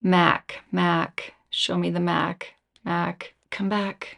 MAC, MAC, show me the MAC, MAC, come back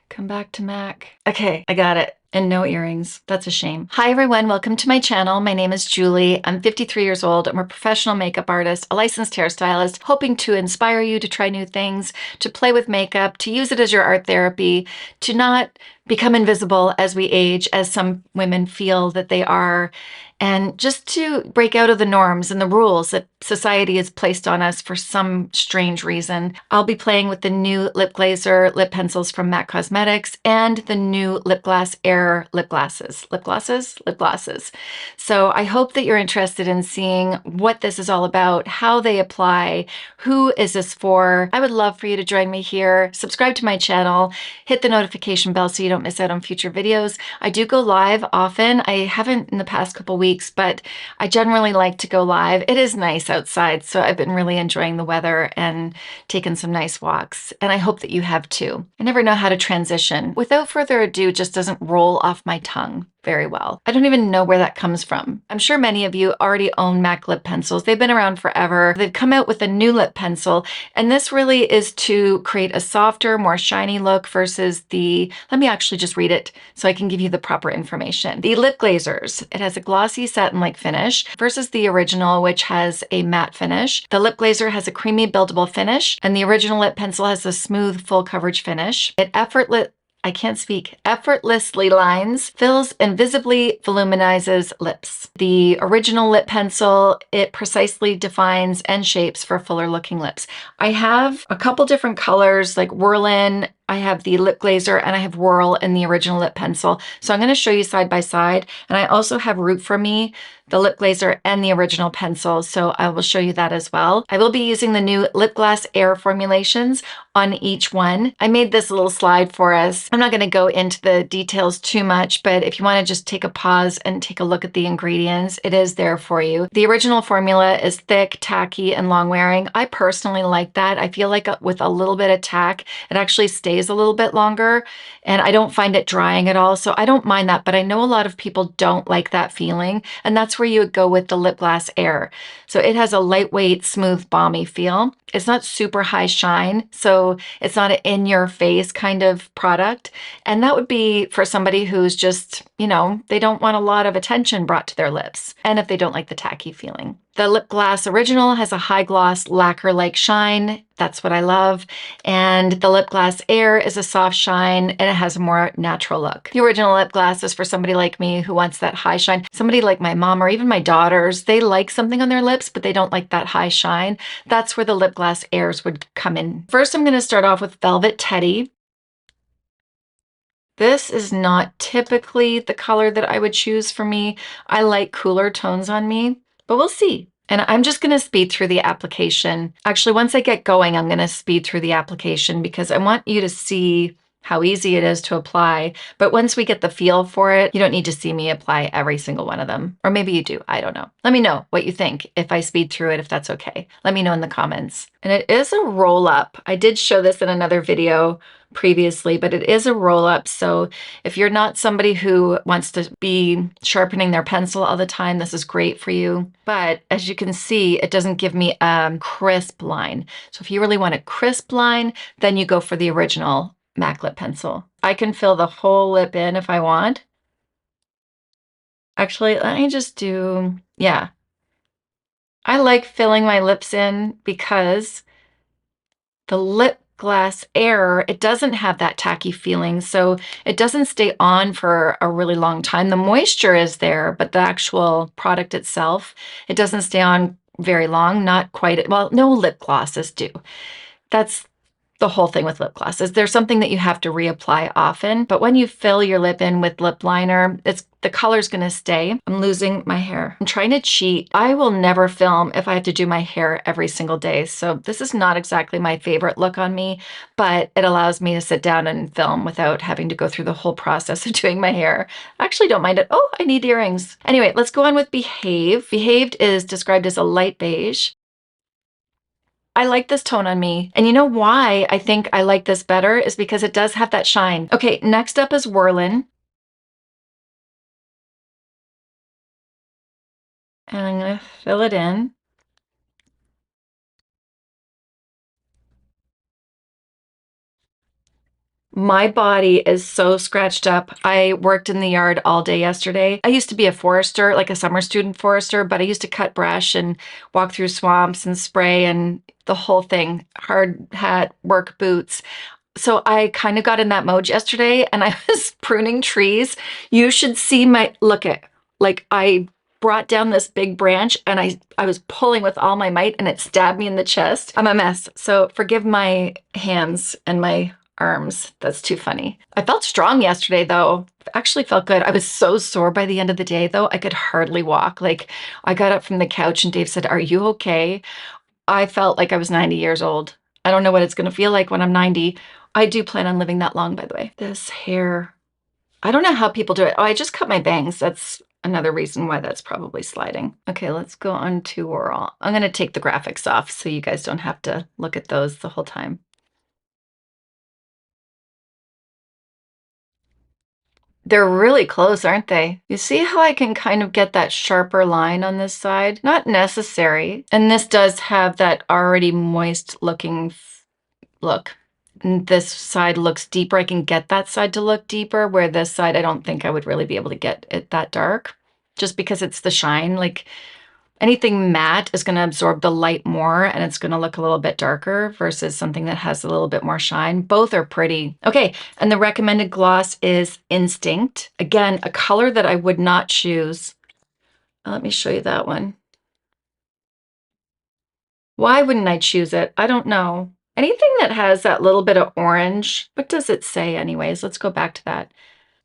to MAC. Okay, I got it. And no earrings. That's a shame. Hi everyone, welcome to my channel. My name is Julie. I'm 53 years old. I'm a professional makeup artist, a licensed hairstylist, hoping to inspire you to try new things, to play with makeup, to use it as your art therapy, to not become invisible as we age, as some women feel that they are, and just to break out of the norms and the rules that society has placed on us for some strange reason. I'll be playing with the new Lip Glazer lip pencils from MAC Cosmetics and the new Lipglass Air lip glosses. Lip glosses? Lip glosses. So I hope that you're interested in seeing what this is all about, how they apply, who is this for. I would love for you to join me here. Subscribe to my channel, hit the notification bell so you don't miss out on future videos. I do go live often. I haven't in the past couple weeks, but I generally like to go live. It is nice outside, so I've been really enjoying the weather and taken some nice walks, and I hope that you have too. I never know how to transition. Without further ado, it just doesn't roll off my tongue very well. I don't even know where that comes from. I'm sure many of you already own MAC lip pencils. They've been around forever. They've come out with a new lip pencil, and this really is to create a softer, more shiny look versus the, let me actually just read it so I can give you the proper information. The Lip Glazers, it has a glossy satin-like finish versus the original, which has a matte finish. The Lip Glazer has a creamy buildable finish, and the original lip pencil has a smooth, full coverage finish. It effortlessly lines, fills, and visibly voluminizes lips. The original lip pencil, it precisely defines and shapes for fuller looking lips. I have a couple different colors like Whirlin, I have the Lip Glazer, and I have Whirl in the original lip pencil. So I'm going to show you side by side. And I also have Root for Me, the Lip Glazer, and the original pencil. So I will show you that as well. I will be using the new Lipglass Air formulations on each one. I made this little slide for us. I'm not going to go into the details too much, but if you want to just take a pause and take a look at the ingredients, it is there for you. The original formula is thick, tacky, and long wearing. I personally like that. I feel like with a little bit of tack, it actually stays a little bit longer, and I don't find it drying at all, so I don't mind that, but I know a lot of people don't like that feeling, and that's where you would go with the Lipglass Air. So it has a lightweight, smooth, balmy feel. It's not super high shine, so it's not an in-your-face kind of product, and that would be for somebody who's just, you know, they don't want a lot of attention brought to their lips, and if they don't like the tacky feeling. The Lipglass Original has a high gloss lacquer-like shine. That's what I love. And the Lipglass Air is a soft shine and it has a more natural look. The original lip gloss is for somebody like me who wants that high shine. Somebody like my mom or even my daughters, they like something on their lips, but they don't like that high shine. That's where the Lipglass Airs would come in. First, I'm going to start off with Velvet Teddy. This is not typically the color that I would choose for me. I like cooler tones on me, but we'll see. And I'm just going to speed through the application. Actually, once I get going, I'm going to speed through the application because I want you to see how easy it is to apply. But once we get the feel for it, you don't need to see me apply every single one of them. Or maybe you do, I don't know. Let me know what you think if I speed through it, if that's okay. Let me know in the comments. And it is a roll up. I did show this in another video previously, but it is a roll up. So if you're not somebody who wants to be sharpening their pencil all the time, this is great for you. But as you can see, it doesn't give me a crisp line. So if you really want a crisp line, then you go for the original MAC lip pencil. I can fill the whole lip in if I want. Actually, let me just do, yeah. I like filling my lips in because the Lipglass Air, it doesn't have that tacky feeling, so it doesn't stay on for a really long time. The moisture is there, but the actual product itself, it doesn't stay on very long, not quite, well, no lip glosses do. That's the whole thing with lip glosses. There's something that you have to reapply often, but when you fill your lip in with lip liner, the color's gonna stay. I'm losing my hair. I'm trying to cheat. I will never film if I have to do my hair every single day. So this is not exactly my favorite look on me, but it allows me to sit down and film without having to go through the whole process of doing my hair. I actually don't mind it. Oh, I need earrings. Anyway, let's go on with Behave. Behaved is described as a light beige. I like this tone on me. And you know why I think I like this better is because it does have that shine. Okay, next up is Whirlin. And I'm gonna fill it in. My body is so scratched up. I worked in the yard all day yesterday. I used to be a forester, like a summer student forester, but I used to cut brush and walk through swamps and spray and the whole thing, hard hat, work boots. So I kind of got in that mode yesterday and I was pruning trees. You should see my, look at, like I brought down this big branch and I was pulling with all my might and it stabbed me in the chest. I'm a mess. So forgive my hands and my arms. That's too funny. I felt strong yesterday though. Actually felt good. I was so sore by the end of the day though. I could hardly walk. Like I got up from the couch and Dave said, "Are you okay?" I felt like I was 90 years old. I don't know what it's going to feel like when I'm 90. I do plan on living that long, by the way. This hair, I don't know how people do it. Oh, I just cut my bangs. That's another reason why that's probably sliding. Okay, let's go on to Whirl. I'm going to take the graphics off so you guys don't have to look at those the whole time. They're really close, aren't they? You see how I can kind of get that sharper line on this side? Not necessary. And this does have that already moist looking look. And this side looks deeper. I can get that side to look deeper, where this side, I don't think I would really be able to get it that dark just because it's the shine. Like anything matte is going to absorb the light more and it's going to look a little bit darker versus something that has a little bit more shine. Both are pretty. Okay, and the recommended gloss is Instinct. Again, a color that I would not choose. Let me show you that one. Why wouldn't I choose it? I don't know. Anything that has that little bit of orange. What does it say anyways? Let's go back to that.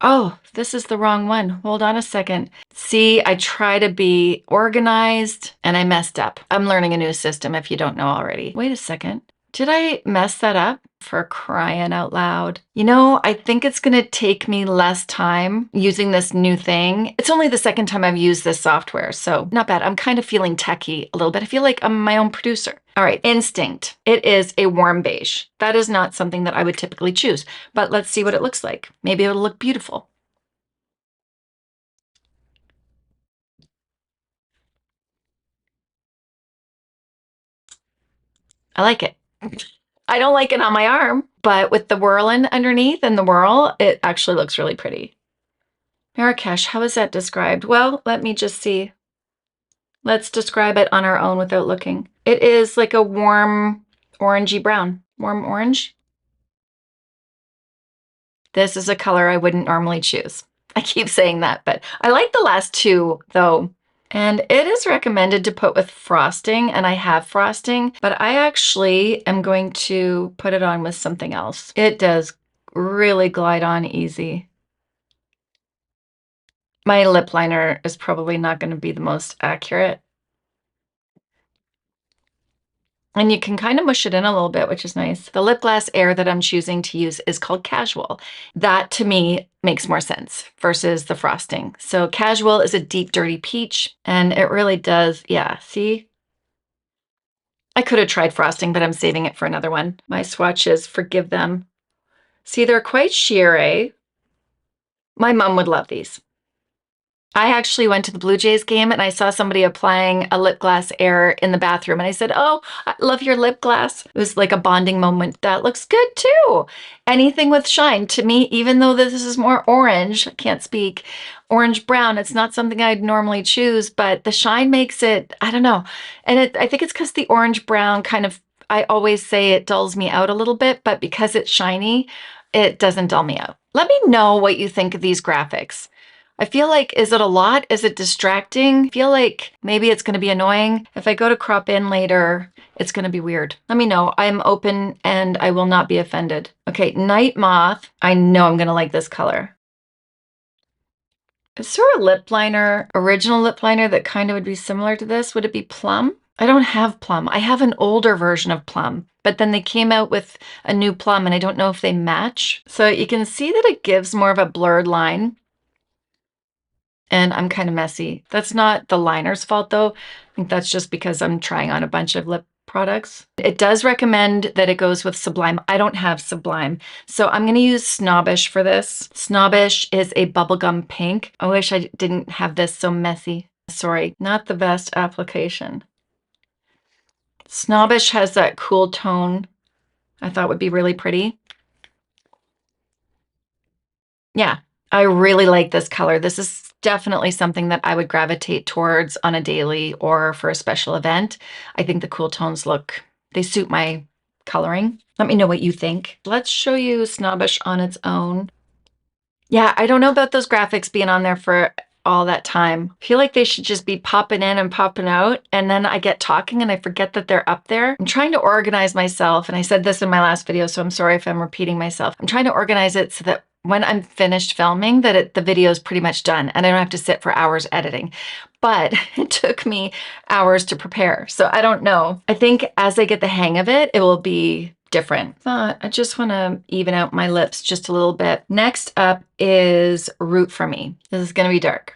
Oh, this is the wrong one. Hold on a second. See, I try to be organized and I messed up. I'm learning a new system if you don't know already. Wait a second. Did I mess that up? For crying out loud. You know, I think it's gonna take me less time using this new thing. It's only the second time I've used this software, so not bad. I'm kind of feeling techie a little bit. I feel like I'm my own producer. All right, Instinct. It is a warm beige. That is not something that I would typically choose, but let's see what it looks like. Maybe it'll look beautiful. I like it. I don't like it on my arm, but with the whirling underneath and the whirl, it actually looks really pretty. Marrakesh, how is that described? Well, let me just see. Let's describe it on our own without looking. It is like a warm orangey brown. Warm orange. This is a color I wouldn't normally choose. I keep saying that, but I like the last two though. And it is recommended to put with frosting, and I have frosting, but I actually am going to put it on with something else. It does really glide on easy. My lip liner is probably not going to be the most accurate. And you can kind of mush it in a little bit, which is nice. The Lipglass Air that I'm choosing to use is called Casual. That to me makes more sense versus the frosting. So Casual is a deep, dirty peach, and it really does, yeah, see? I could have tried frosting, but I'm saving it for another one. My swatches, forgive them. See, they're quite sheer, eh? My mom would love these. I actually went to the Blue Jays game and I saw somebody applying a Lipglass Air in the bathroom. And I said, "Oh, I love your lip glass." It was like a bonding moment. That looks good too. Anything with shine. To me, even though this is more orange, I can't speak, orange brown, it's not something I'd normally choose, but the shine makes it, I don't know. And I think it's because the orange brown kind of, I always say it dulls me out a little bit, but because it's shiny, it doesn't dull me out. Let me know what you think of these graphics. I feel like, is it a lot? Is it distracting? I feel like maybe it's going to be annoying. If I go to crop in later, it's going to be weird. Let me know. I'm open and I will not be offended. Okay, Night Moth. I know I'm going to like this color. Is there a lip liner, original lip liner that kind of would be similar to this? Would it be Plum? I don't have Plum. I have an older version of Plum, but then they came out with a new Plum and I don't know if they match. So you can see that it gives more of a blurred line. And I'm kind of messy. That's not the liner's fault though. I think that's just because I'm trying on a bunch of lip products. It does recommend that it goes with Sublime. I don't have Sublime, so I'm gonna use Snobbish for this. Snobbish is a bubblegum pink. I wish I didn't have this so messy. Sorry, not the best application. Snobbish has that cool tone I thought would be really pretty. Yeah, I really like this color. This is definitely something that I would gravitate towards on a daily or for a special event. I think the cool tones they suit my coloring. Let me know what you think. Let's show you Snobbish on its own. Yeah, I don't know about those graphics being on there for all that time. I feel like they should just be popping in and popping out, and then I get talking and I forget that they're up there. I'm trying to organize myself, and I said this in my last video, so I'm sorry if I'm repeating myself. I'm trying to organize it so that when I'm finished filming, that the video is pretty much done and I don't have to sit for hours editing. But it took me hours to prepare, so I don't know. I think as I get the hang of it, it will be different. I just want to even out my lips just a little bit. Next up is Root for Me. This is going to be dark.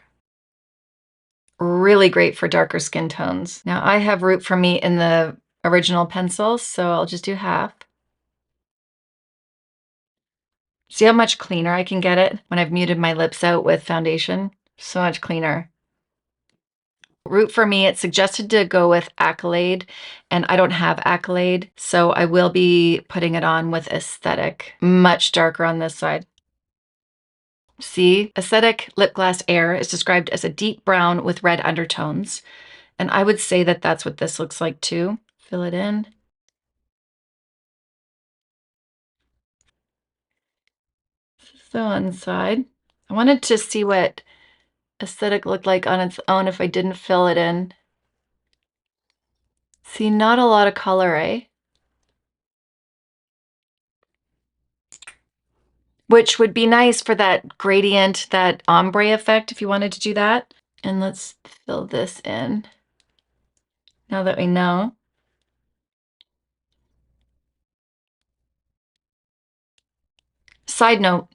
Really great for darker skin tones. Now I have Root for Me in the original pencil, so I'll just do half. See how much cleaner I can get it when I've muted my lips out with foundation? So much cleaner. Root for Me, it's suggested to go with Accolade, and I don't have Accolade, so I will be putting it on with Aesthetic. Much darker on this side. See, Aesthetic Lipglass Air is described as a deep brown with red undertones, and I would say that that's what this looks like too. Fill it in. This is the one side. I wanted to see what Aesthetic looked like on its own if I didn't fill it in. See, not a lot of color, eh? Which would be nice for that gradient, that ombre effect if you wanted to do that. And let's fill this in now that we know. Side note,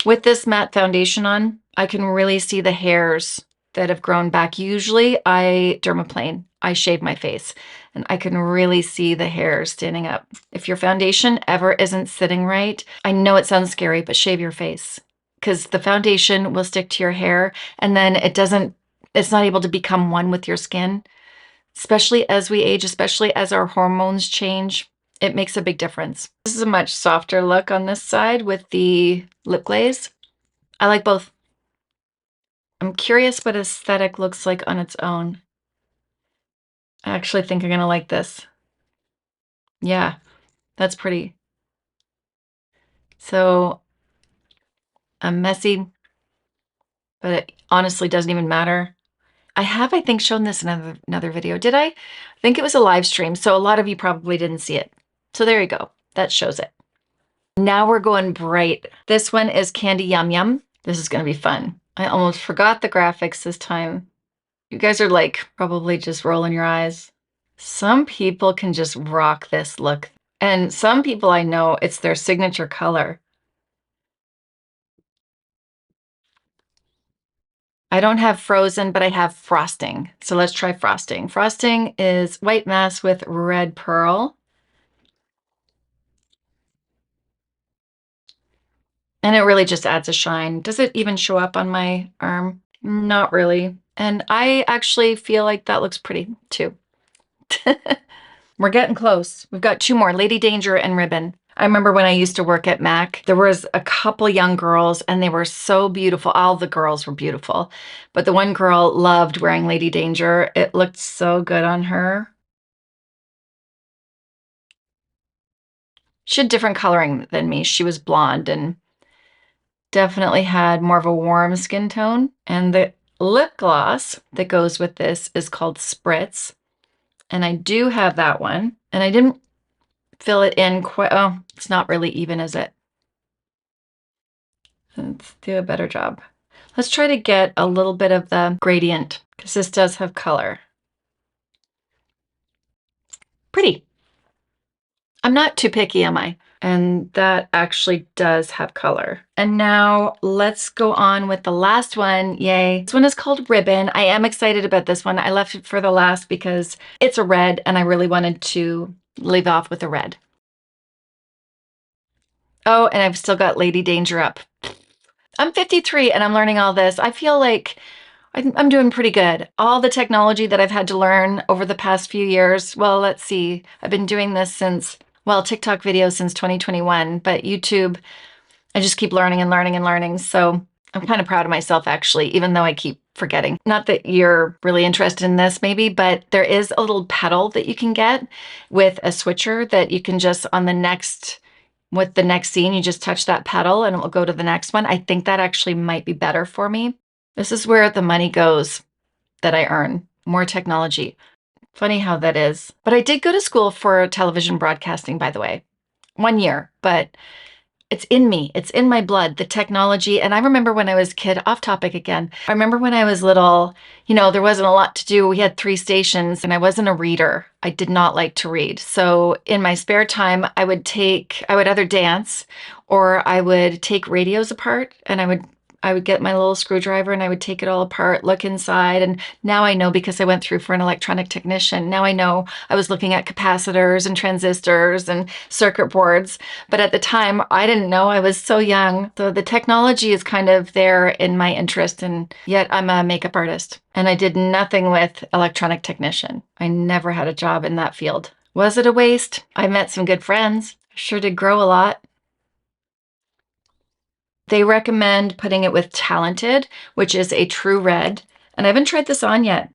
with this matte foundation on, I can really see the hairs that have grown back. Usually I dermaplane, I shave my face, and I can really see the hairs standing up. If your foundation ever isn't sitting right, I know it sounds scary, but shave your face, because the foundation will stick to your hair and then it's not able to become one with your skin. Especially as we age, especially as our hormones change, it makes a big difference. This is a much softer look on this side with the lip glaze. I like both. I'm curious what Aesthetic looks like on its own. I actually think I'm gonna like this. Yeah, that's pretty. So I'm messy, but it honestly doesn't even matter. I have, I think, shown this in another video. Did I? I think it was a live stream, so a lot of you probably didn't see it. So there you go. That shows it. Now we're going bright. This one is Candy Yum Yum. This is gonna be fun. I almost forgot the graphics this time. You guys are like probably just rolling your eyes. Some people can just rock this look. And some people I know, it's their signature color. I don't have Frozen, but I have Frosting. So let's try Frosting. Frosting is white mask with red pearl. And it really just adds a shine. Does it even show up on my arm? Not really. And I actually feel like that looks pretty too. We're getting close. We've got two more, Lady Danger and Ribbon. I remember when I used to work at MAC, there was a couple young girls and they were so beautiful. All the girls were beautiful, but the one girl loved wearing Lady Danger. It looked so good on her. She had different coloring than me. She was blonde and definitely had more of a warm skin tone. And the lip gloss that goes with this is called Spritz. And I do have that one. And I didn't fill it in quite, oh, it's not really even, is it? Let's do a better job. Let's try to get a little bit of the gradient because this does have color. Pretty. I'm not too picky, am I? And that actually does have color. And now let's go on with the last one. Yay. This one is called Ribbon. I am excited about this one. I left it for the last because it's a red and I really wanted to leave off with a red. Oh, and I've still got Lady Danger up. I'm 53 and I'm learning all this. I feel like I'm doing pretty good. All the technology that I've had to learn over the past few years, well, let's see. I've been doing this since, well, TikTok videos since 2021, but YouTube, I just keep learning and learning and learning. So I'm kind of proud of myself, actually, even though I keep forgetting. Not that you're really interested in this maybe, but there is a little pedal that you can get with a switcher that you can just with the next scene, you just touch that pedal and it will go to the next one. I think that actually might be better for me. This is where the money goes that I earn, more technology. Funny how that is. But I did go to school for television broadcasting, by the way, 1 year, but it's in me. It's in my blood, the technology. And I remember when I was a kid, off topic again. I remember when I was little, there wasn't a lot to do. We had 3 stations and I wasn't a reader. I did not like to read. So in my spare time, I would either dance or I would take radios apart and I would get my little screwdriver and I would take it all apart, look inside. And now I know, because I went through for an electronic technician, now I know I was looking at capacitors and transistors and circuit boards. But at the time, I didn't know. I was so young. So the technology is kind of there in my interest, and yet I'm a makeup artist. And I did nothing with electronic technician. I never had a job in that field. Was it a waste? I met some good friends. Sure did grow a lot. They recommend putting it with Talented, which is a true red. And I haven't tried this on yet.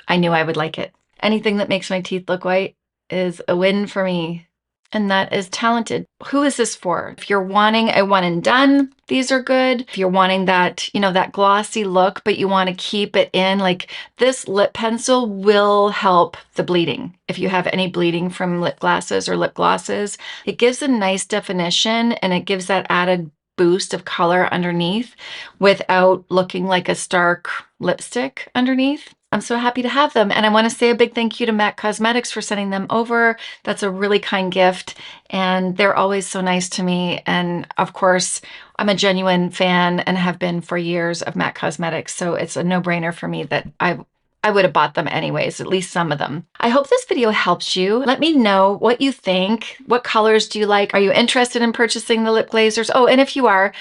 I knew I would like it. Anything that makes my teeth look white is a win for me. And that is Talented. Who is this for? If you're wanting a one and done, these are good. If you're wanting that, that glossy look, but you want to keep it in, like this lip pencil will help the bleeding. If you have any bleeding from lip glasses or lip glosses, it gives a nice definition and it gives that added boost of color underneath without looking like a stark lipstick underneath. I'm so happy to have them. And I want to say a big thank you to MAC Cosmetics for sending them over. That's a really kind gift. And they're always so nice to me. And of course, I'm a genuine fan and have been for years of MAC Cosmetics. So it's a no-brainer for me that I would have bought them anyways, at least some of them. I hope this video helps you. Let me know what you think. What colors do you like? Are you interested in purchasing the lip glazers? Oh, and if you are,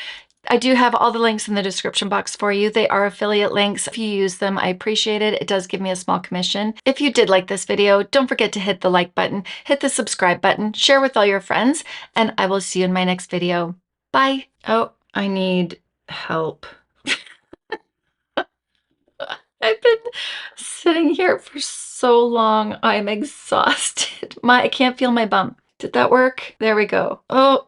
I do have all the links in the description box for you. They are affiliate links. If you use them, I appreciate it. It does give me a small commission. If you did like this video, don't forget to hit the like button, hit the subscribe button, share with all your friends, and I will see you in my next video. Bye. Oh, I need help. I've been sitting here for so long. I'm exhausted. I can't feel my bum. Did that work? There we go. Oh.